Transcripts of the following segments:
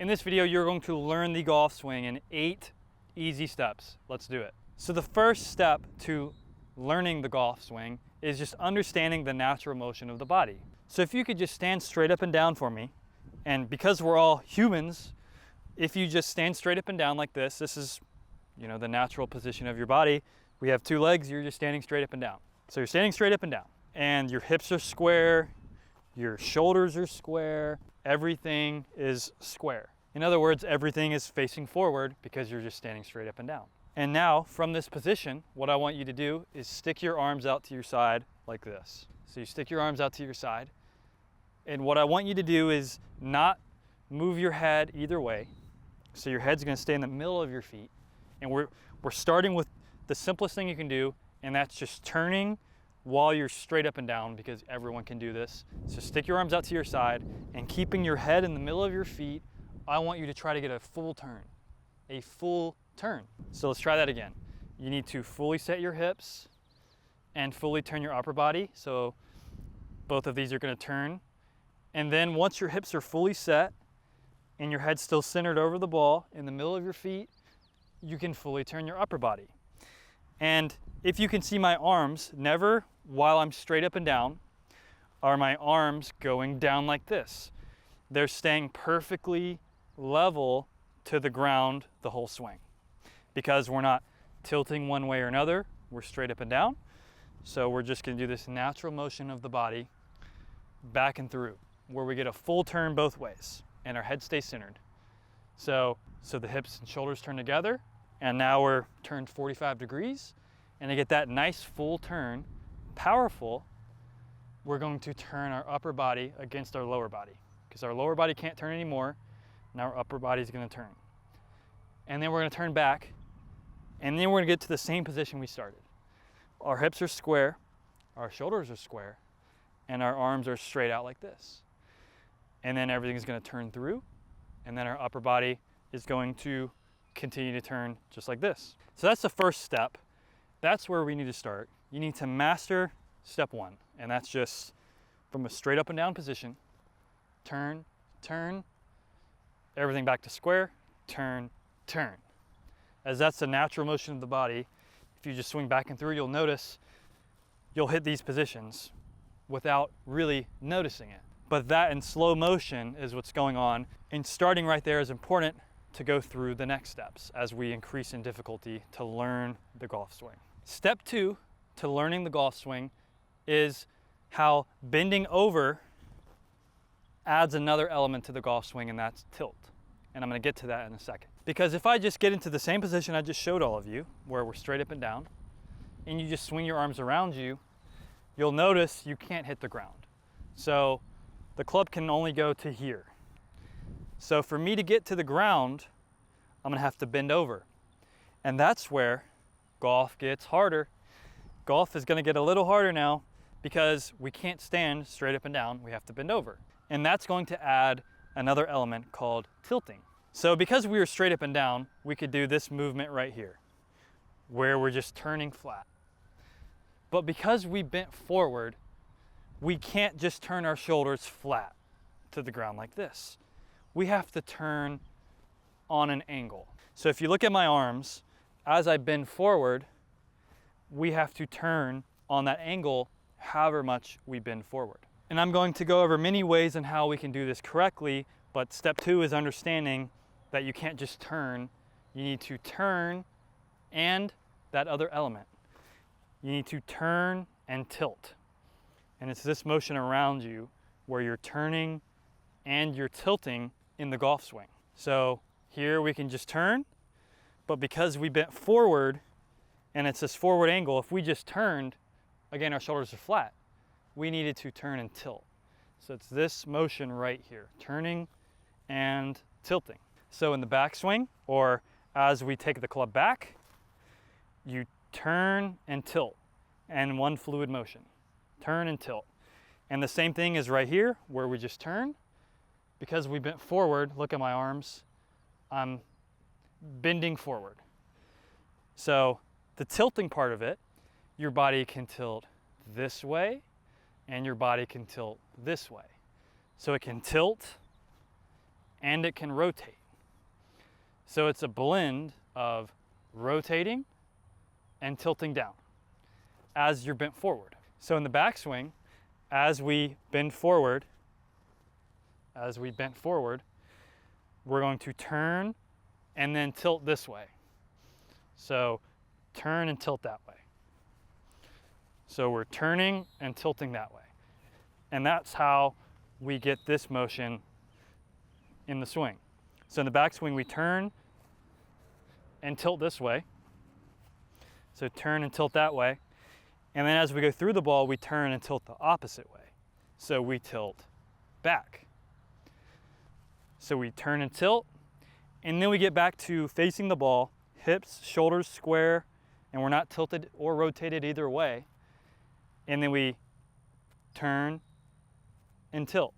In this video, you're going to learn the golf swing in 8 easy steps. Let's do it. So the first step to learning the golf swing is just understanding the natural motion of the body. So if you could just stand straight up and down for me, and because we're all humans, if you just stand straight up and down like this is, the natural position of your body. We have 2 legs, you're just standing straight up and down. So you're standing straight up and down, and your hips are square, your shoulders are square, everything is square. In other words, everything is facing forward because you're just standing straight up and down. And now, from this position, what I want you to do is stick your arms out to your side like this. So you stick your arms out to your side, and what I want you to do is not move your head either way. So your head's gonna stay in the middle of your feet, and we're starting with the simplest thing you can do, and that's just turning while you're straight up and down, because everyone can do this. So stick your arms out to your side, and keeping your head in the middle of your feet, I want you to try to get a full turn. A full turn. So let's try that again. You need to fully set your hips and fully turn your upper body. So both of these are gonna turn. And then once your hips are fully set and your head's still centered over the ball in the middle of your feet, you can fully turn your upper body. And if you can see my arms, never while I'm straight up and down are my arms going down like this. They're staying perfectly level to the ground the whole swing, because we're not tilting one way or another, we're straight up and down. So we're just gonna do this natural motion of the body back and through, where we get a full turn both ways and our head stays centered. So the hips and shoulders turn together, and now we're turned 45 degrees. And to get that nice full turn, powerful, we're going to turn our upper body against our lower body, because our lower body can't turn anymore. Now our upper body is gonna turn. And then we're gonna turn back, and then we're gonna get to the same position we started. Our hips are square, our shoulders are square, and our arms are straight out like this. And then everything's gonna turn through, and then our upper body is going to continue to turn just like this. So that's the first step. That's where we need to start. You need to master step 1, and that's just from a straight up and down position, turn, turn, everything back to square, turn, turn. As that's the natural motion of the body. If you just swing back and through, you'll notice you'll hit these positions without really noticing it. But that in slow motion is what's going on, and starting right there is important to go through the next steps as we increase in difficulty to learn the golf swing. Step 2 to learning the golf swing is how bending over adds another element to the golf swing, and that's tilt. And I'm gonna get to that in a second. Because if I just get into the same position I just showed all of you, where we're straight up and down, and you just swing your arms around you, you'll notice you can't hit the ground. So the club can only go to here. So for me to get to the ground, I'm gonna have to bend over. And that's where golf gets harder. Golf is gonna get a little harder now, because we can't stand straight up and down, we have to bend over. And that's going to add another element called tilting. So because we were straight up and down, we could do this movement right here, where we're just turning flat. But because we bent forward, we can't just turn our shoulders flat to the ground like this. We have to turn on an angle. So if you look at my arms, as I bend forward, we have to turn on that angle however much we bend forward. And I'm going to go over many ways on how we can do this correctly, but step 2 is understanding that you can't just turn, you need to turn and that other element. You need to turn and tilt. And it's this motion around you where you're turning and you're tilting in the golf swing. So here we can just turn, but because we bent forward and it's this forward angle, if we just turned, again, our shoulders are flat. We needed to turn and tilt. So it's this motion right here, turning and tilting. So in the backswing, or as we take the club back, you turn and tilt, and one fluid motion. Turn and tilt. And the same thing is right here, where we just turn. Because we bent forward, look at my arms, I'm bending forward. So the tilting part of it, your body can tilt this way, and your body can tilt this way. So it can tilt and it can rotate. So it's a blend of rotating and tilting down as you're bent forward. So in the backswing, as we bent forward, we're going to turn and then tilt this way. So turn and tilt that way. So we're turning and tilting that way. And that's how we get this motion in the swing. So in the backswing, we turn and tilt this way. So turn and tilt that way. And then as we go through the ball, we turn and tilt the opposite way. So we tilt back. So we turn and tilt, and then we get back to facing the ball, hips, shoulders square, and we're not tilted or rotated either way. And then we turn and tilt.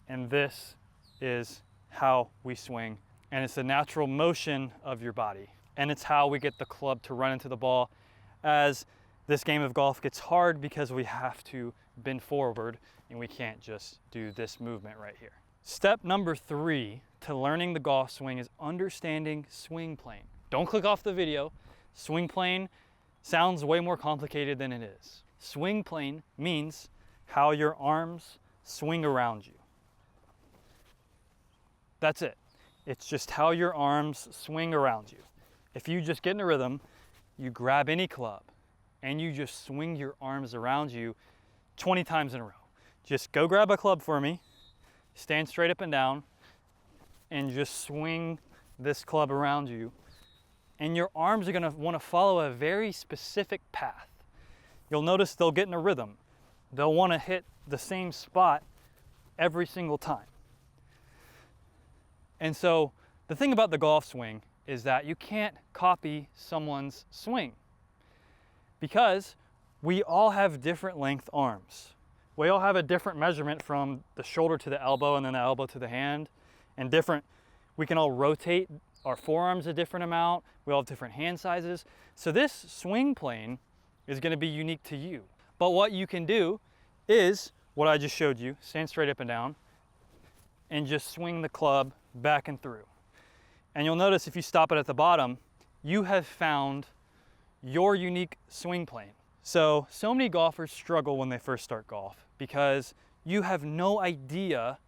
And this is how we swing. And it's the natural motion of your body. And it's how we get the club to run into the ball, as this game of golf gets hard because we have to bend forward and we can't just do this movement right here. Step number 3 to learning the golf swing is understanding swing plane. Don't click off the video. Swing plane sounds way more complicated than it is. Swing plane means how your arms swing around you. That's it. It's just how your arms swing around you. If you just get in a rhythm, you grab any club and you just swing your arms around you 20 times in a row. Just go grab a club for me, stand straight up and down, and just swing this club around you. And your arms are gonna wanna follow a very specific path. You'll notice they'll get in a rhythm. They'll wanna hit the same spot every single time. And so the thing about the golf swing is that you can't copy someone's swing, because we all have different length arms. We all have a different measurement from the shoulder to the elbow and then the elbow to the hand, and we can all rotate our forearms a different amount. We all have different hand sizes. So this swing plane is gonna be unique to you. But what you can do is what I just showed you, stand straight up and down, and just swing the club back and through. And you'll notice if you stop it at the bottom, you have found your unique swing plane. So many golfers struggle when they first start golf because you have no idea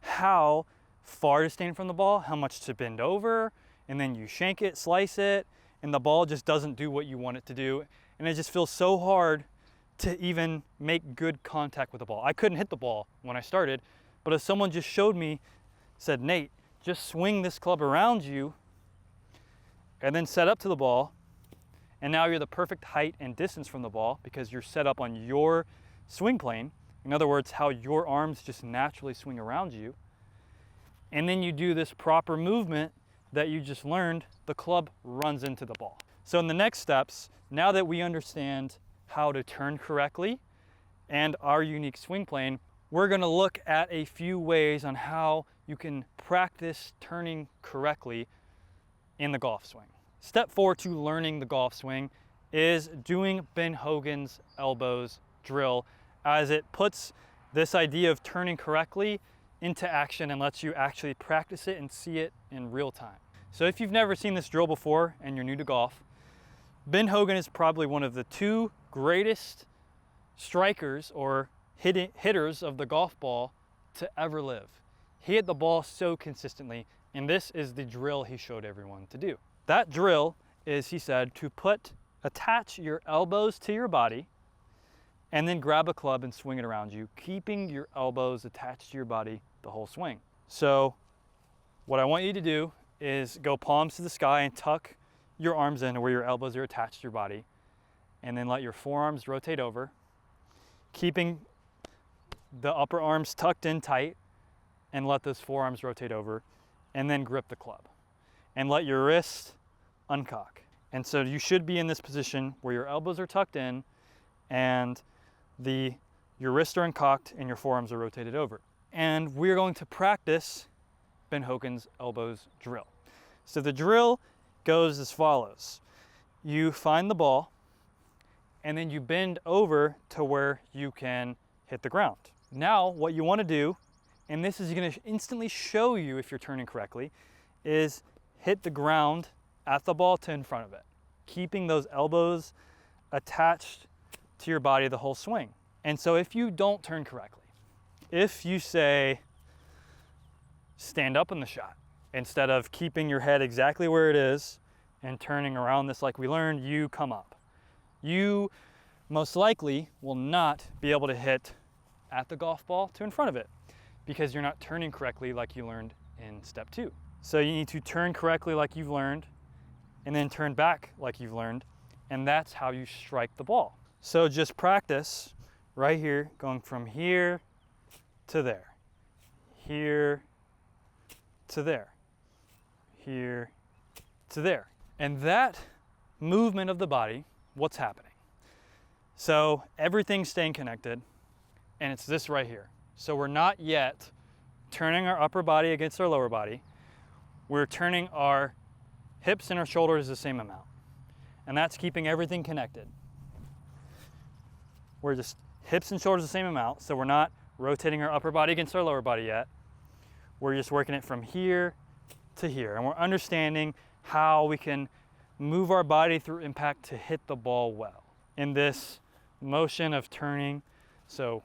how far to stand from the ball, how much to bend over, and then you shank it, slice it, and the ball just doesn't do what you want it to do. And it just feels so hard to even make good contact with the ball. I couldn't hit the ball when I started, but if someone just showed me, said, Nate, just swing this club around you and then set up to the ball, and now you're the perfect height and distance from the ball because you're set up on your swing plane. In other words, how your arms just naturally swing around you. And then you do this proper movement that you just learned, the club runs into the ball. So in the next steps, now that we understand how to turn correctly and our unique swing plane, we're gonna look at a few ways on how you can practice turning correctly in the golf swing. Step 4 to learning the golf swing is doing Ben Hogan's elbows drill, as it puts this idea of turning correctly into action and lets you actually practice it and see it in real time. So if you've never seen this drill before and you're new to golf, Ben Hogan is probably one of the 2 greatest strikers or hitters of the golf ball to ever live. He hit the ball so consistently, and this is the drill he showed everyone to do. That drill is, he said, to attach your elbows to your body and then grab a club and swing it around you, keeping your elbows attached to your body the whole swing. So what I want you to do is go palms to the sky and tuck your arms in where your elbows are attached to your body, and then let your forearms rotate over, keeping the upper arms tucked in tight, and let those forearms rotate over, and then grip the club. And let your wrist uncock. And so you should be in this position where your elbows are tucked in and your wrists are uncocked and your forearms are rotated over. And we're going to practice Ben Hogan's elbows drill. So the drill goes as follows. You find the ball and then you bend over to where you can hit the ground. Now what you want to do and this is going to instantly show you if you're turning correctly, is hit the ground at the ball to in front of it, keeping those elbows attached to your body the whole swing. And so if you don't turn correctly, if you say stand up in the shot instead of keeping your head exactly where it is and turning around this like we learned, you come up. You most likely will not be able to hit at the golf ball to in front of it because you're not turning correctly like you learned in step 2. So you need to turn correctly like you've learned and then turn back like you've learned, and that's how you strike the ball. So just practice right here, going from here to there, here to there, here to there. And that movement of the body, what's happening? So everything's staying connected, and it's this right here. So we're not yet turning our upper body against our lower body. We're turning our hips and our shoulders the same amount. And that's keeping everything connected. We're just hips and shoulders the same amount, so we're not rotating our upper body against our lower body yet. We're just working it from here to here, and we're understanding how we can move our body through impact to hit the ball well in this motion of turning. So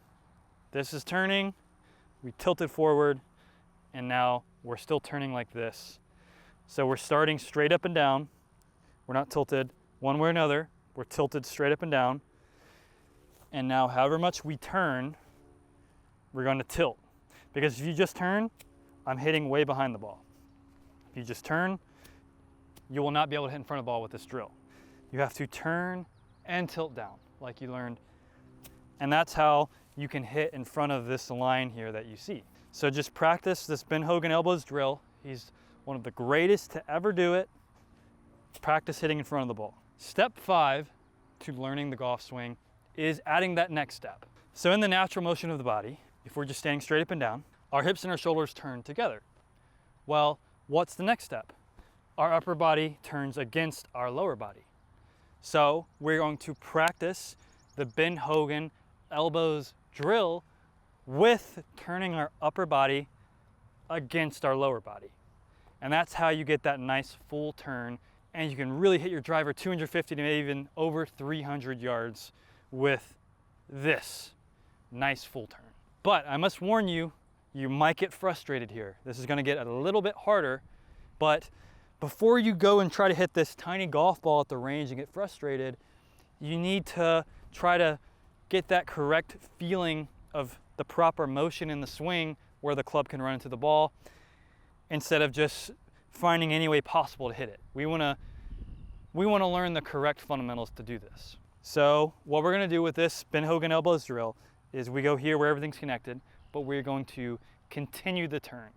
this is turning, we tilted forward, and now we're still turning like this. So we're starting straight up and down. We're not tilted one way or another. We're tilted straight up and down. And now however much we turn, we're going to tilt. Because if you just turn, I'm hitting way behind the ball. If you just turn, you will not be able to hit in front of the ball with this drill. You have to turn and tilt down like you learned. And that's how you can hit in front of this line here that you see. So just practice this Ben Hogan elbows drill. He's one of the greatest to ever do it. Practice hitting in front of the ball. Step 5 to learning the golf swing is adding that next step. So in the natural motion of the body, if we're just standing straight up and down, our hips and our shoulders turn together. Well, what's the next step? Our upper body turns against our lower body. So we're going to practice the Ben Hogan elbows drill with turning our upper body against our lower body. And that's how you get that nice full turn, and you can really hit your driver 250 to maybe even over 300 yards with this nice full turn. But I must warn you, you might get frustrated here. This is gonna get a little bit harder, but before you go and try to hit this tiny golf ball at the range and get frustrated, you need to try to get that correct feeling of the proper motion in the swing where the club can run into the ball instead of just finding any way possible to hit it. We wanna learn the correct fundamentals to do this. So what we're gonna do with this Ben Hogan elbows drill is we go here where everything's connected, but we're going to continue the turn.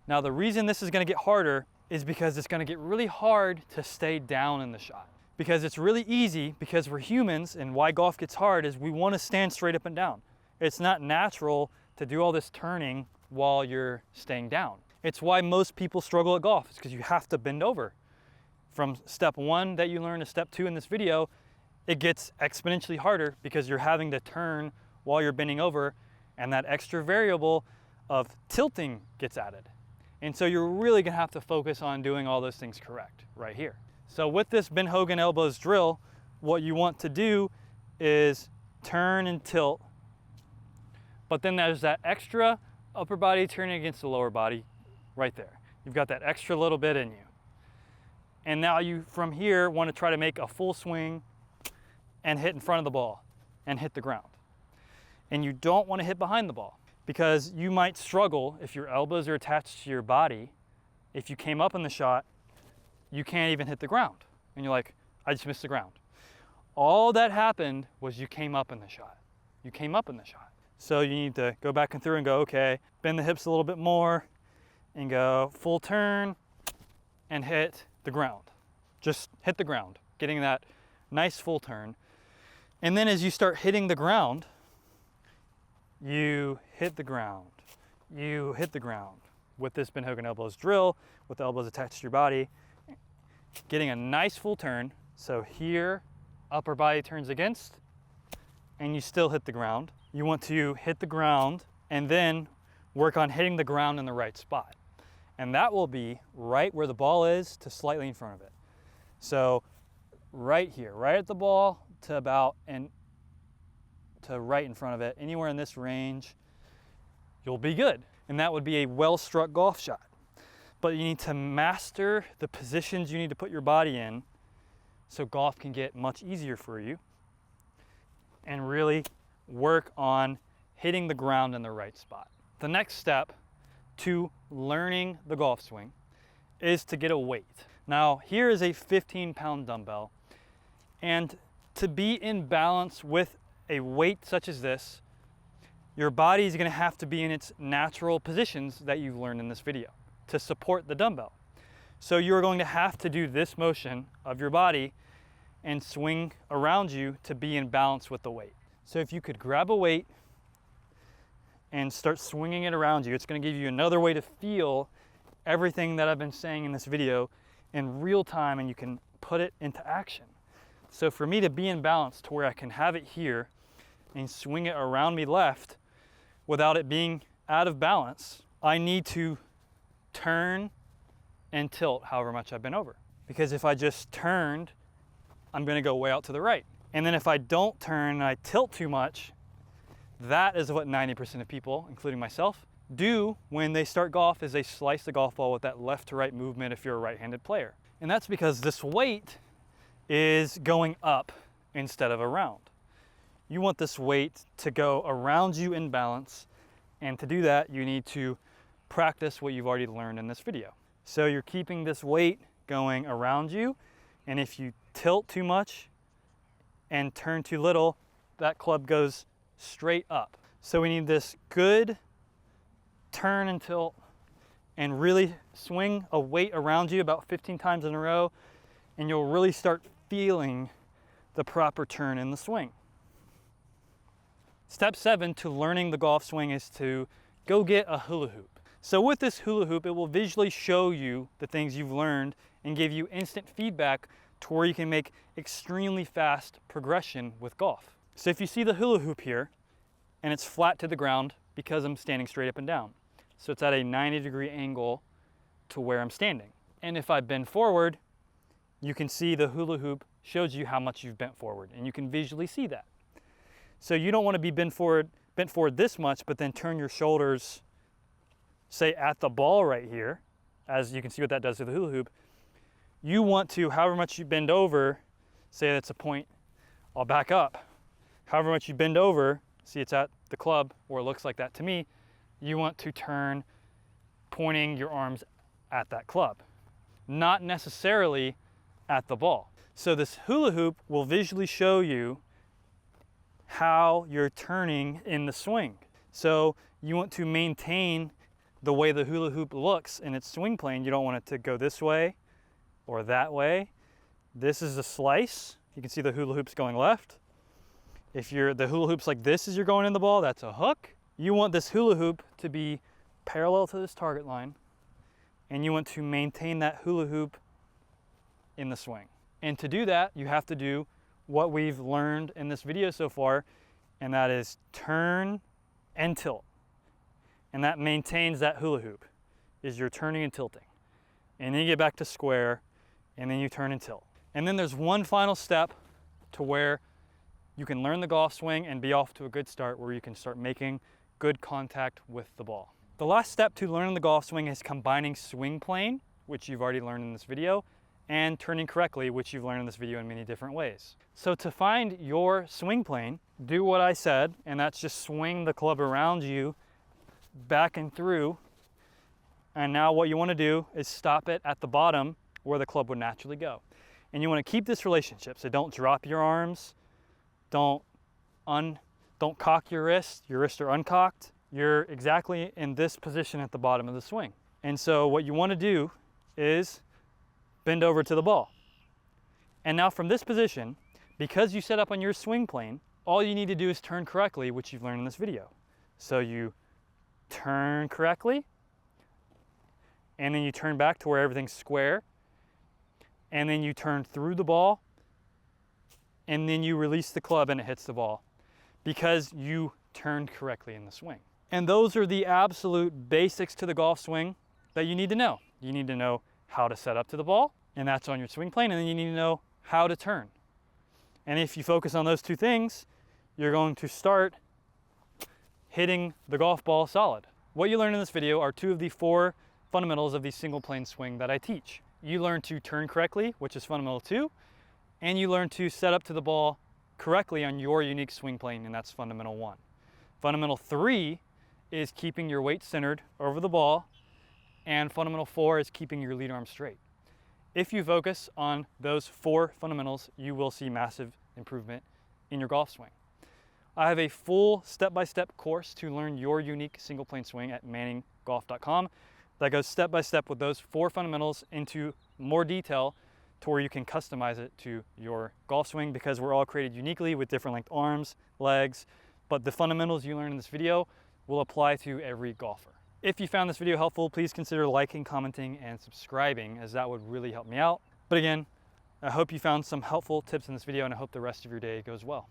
Now the reason this is gonna get harder is because it's gonna get really hard to stay down in the shot. Because it's really easy, because we're humans, and why golf gets hard is we wanna stand straight up and down. It's not natural to do all this turning while you're staying down. It's why most people struggle at golf. It's because you have to bend over. From step 1 that you learned to step 2 in this video, it gets exponentially harder because you're having to turn while you're bending over, and that extra variable of tilting gets added. And so you're really gonna have to focus on doing all those things correct right here. So with this Ben Hogan elbows drill, what you want to do is turn and tilt, but then there's that extra upper body turning against the lower body right there. You've got that extra little bit in you. And now you, from here, want to try to make a full swing and hit in front of the ball and hit the ground. And you don't want to hit behind the ball because you might struggle if your elbows are attached to your body. If you came up in the shot, you can't even hit the ground. And you're like, I just missed the ground. All that happened was you came up in the shot. You came up in the shot. So you need to go back and through and go, okay, bend the hips a little bit more and go full turn and hit the ground. Just hit the ground, getting that nice full turn. And then as you start hitting the ground, you hit the ground, you hit the ground with this Ben Hogan elbows drill, with the elbows attached to your body, getting a nice full turn. So here, upper body turns against, and you still hit the ground. You want to hit the ground, and then work on hitting the ground in the right spot. And that will be right where the ball is to slightly in front of it. So right here, right at the ball to about and to right in front of it, anywhere in this range, you'll be good. And that would be a well-struck golf shot. But you need to master the positions you need to put your body in so golf can get much easier for you, and really work on hitting the ground in the right spot. The next step to learning the golf swing is to get a weight. Now, here is a 15-pound dumbbell, and to be in balance with a weight such as this, your body is going to have to be in its natural positions that you've learned in this video to support the dumbbell. So you're going to have to do this motion of your body and swing around you to be in balance with the weight. So if you could grab a weight and start swinging it around you, it's going to give you another way to feel everything that I've been saying in this video in real time, and you can put it into action. So for me to be in balance to where I can have it here and swing it around me left without it being out of balance, I need to turn and tilt however much I've been over. Because if I just turned, I'm going to go way out to the right. And then if I don't turn and I tilt too much, that is what 90% of people, including myself, do when they start golf, is they slice the golf ball with that left to right movement if you're a right-handed player. And that's because this weight is going up instead of around. You want this weight to go around you in balance, and to do that, you need to practice what you've already learned in this video. So you're keeping this weight going around you, and if you tilt too much and turn too little, that club goes straight up. So we need this good turn and tilt and really swing a weight around you about 15 times in a row, and you'll really start feeling the proper turn in the swing. Step 7 to learning the golf swing is to go get a hula hoop. So with this hula hoop, it will visually show you the things you've learned and give you instant feedback to where you can make extremely fast progression with golf. So if you see the hula hoop here, and it's flat to the ground because I'm standing straight up and down. So it's at a 90-degree angle to where I'm standing. And if I bend forward, you can see the hula hoop shows you how much you've bent forward, and you can visually see that. So you don't want to be bent forward this much, but then turn your shoulders, say at the ball right here, as you can see what that does to the hula hoop. You want to, however much you bend over, say that's a point, I'll back up. However much you bend over, see it's at the club, or it looks like that to me, you want to turn pointing your arms at that club, not necessarily at the ball. So this hula hoop will visually show you how you're turning in the swing. So you want to maintain the way the hula hoop looks in its swing plane. You don't want it to go this way or that way. This is a slice. You can see the hula hoop's going left. If the hula hoop's like this as you're going in the ball, that's a hook. You want this hula hoop to be parallel to this target line, and you want to maintain that hula hoop in the swing. And to do that, you have to do what we've learned in this video so far, and that is turn and tilt. And that maintains that hula hoop, is you're turning and tilting. And then you get back to square, and then you turn and tilt. And then there's one final step to where you can learn the golf swing and be off to a good start, where you can start making good contact with the ball. The last step to learning the golf swing is combining swing plane, which you've already learned in this video, and turning correctly, which you've learned in this video in many different ways. So to find your swing plane, do what I said, and that's just swing the club around you, back and through. And now what you want to do is stop it at the bottom where the club would naturally go. And you want to keep this relationship, so don't drop your arms, don't cock your wrists are uncocked. You're exactly in this position at the bottom of the swing. And so what you want to do is bend over to the ball. And now from this position, because you set up on your swing plane, all you need to do is turn correctly, which you've learned in this video. So you turn correctly, and then you turn back to where everything's square, and then you turn through the ball, and then you release the club and it hits the ball because you turned correctly in the swing. And those are the absolute basics to the golf swing that you need to know. You need to know how to set up to the ball, and that's on your swing plane, and then you need to know how to turn. And if you focus on those two things, you're going to start hitting the golf ball solid. What you learn in this video are two of the 4 fundamentals of the single plane swing that I teach. You learn to turn correctly, which is fundamental 2, and you learn to set up to the ball correctly on your unique swing plane, and that's fundamental 1. Fundamental 3 is keeping your weight centered over the ball, and fundamental 4 is keeping your lead arm straight. If you focus on those 4 fundamentals, you will see massive improvement in your golf swing. I have a full step-by-step course to learn your unique single plane swing at manninggolf.com that goes step-by-step with those 4 fundamentals into more detail to where you can customize it to your golf swing, because we're all created uniquely with different length arms, legs, but the fundamentals you learn in this video will apply to every golfer. If you found this video helpful, please consider liking, commenting, and subscribing, as that would really help me out. But again, I hope you found some helpful tips in this video, and I hope the rest of your day goes well.